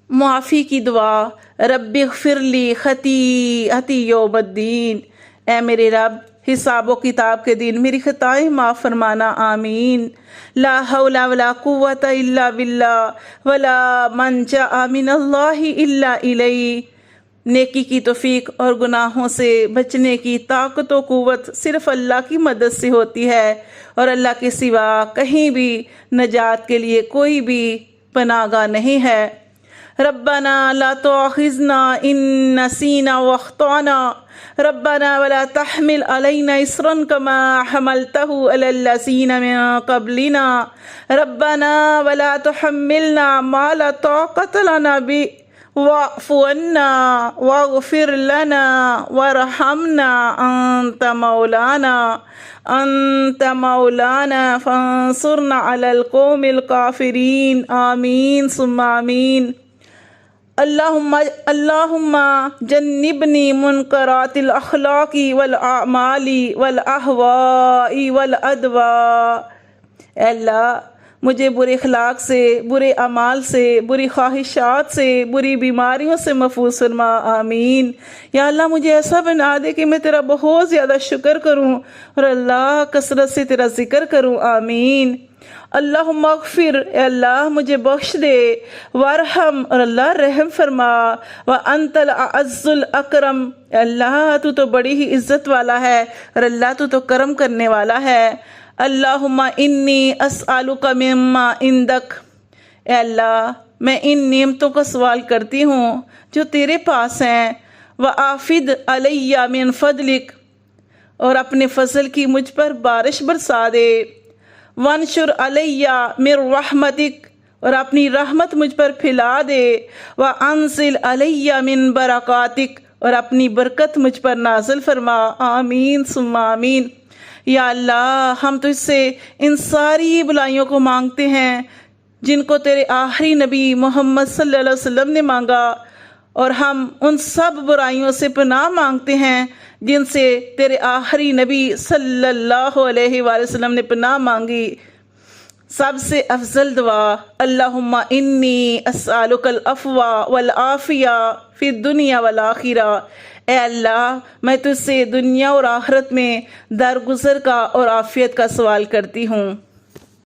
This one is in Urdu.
معافی کی دعا، رب اغفر لی خطیئتی یوم الدین، اے میرے رب حساب و کتاب کے دن میری خطائیں معاف فرمانا، آمین۔ لا حول ولا قوت الا باللہ ولا منجا من اللہ الا الیہ، نیکی کی توفیق اور گناہوں سے بچنے کی طاقت و قوت صرف اللہ کی مدد سے ہوتی ہے، اور اللہ کے سوا کہیں بھی نجات کے لیے کوئی بھی پناہ گاہ نہیں ہے۔ ربنا لا تؤاخذنا ان نسینا واخطأنا، ربنا ولا تحمل علينا اصرا كما حملته على الذين من قبلنا، ربنا ولا تحملنا ما لا طاقة لنا به واعف عنا واغفر لنا وارحمنا انت مولانا فانصرنا على القوم الكافرين، آمین ثم آمین۔ اللہم جنبنی منکرات الاخلاق والاعمال والاہواء والادواء، اے اللہ مجھے برے اخلاق سے، برے اعمال سے، بری خواہشات سے، بری بیماریوں سے محفوظ فرما، آمین۔ یا اللہ مجھے ایسا بنا دے کہ میں تیرا بہت زیادہ شکر کروں اور اللہ کثرت سے تیرا ذکر کروں، آمین۔ اللہم اغفر، اے اللہ مجھے بخش دے، وارحم، اور اللہ رحم فرما، وانت العز الاکرم، اے اللہ تو بڑی ہی عزت والا ہے اور اللہ تو کرم کرنے والا ہے۔ اللہم انی اسألک مما عندک، اے اللہ میں ان نعمتوں کا سوال کرتی ہوں جو تیرے پاس ہیں، وآفد علی من فضلک، اور اپنے فضل کی مجھ پر بارش برسا دے، وانشر علی من رحمتک، اور اپنی رحمت مجھ پر پھیلا دے، وانزل علی من برکاتک، اور اپنی برکت مجھ پر نازل فرما، آمین ثم آمین۔ یا اللہ ہم تجھ سے ان ساری بلائیوں کو مانگتے ہیں جن کو تیرے آخری نبی محمد صلی اللہ علیہ وسلم نے مانگا، اور ہم ان سب برائیوں سے پناہ مانگتے ہیں جن سے تیرے آخری نبی صلی اللہ علیہ وآلہ وسلم نے پناہ مانگی۔ سب سے افضل دعا، اللہم انی اسألک العفو والعافیہ فی الدنیا والآخرہ، اے اللہ میں تجھ سے دنیا اور آخرت میں درگزر کا اور عافیت کا سوال کرتی ہوں۔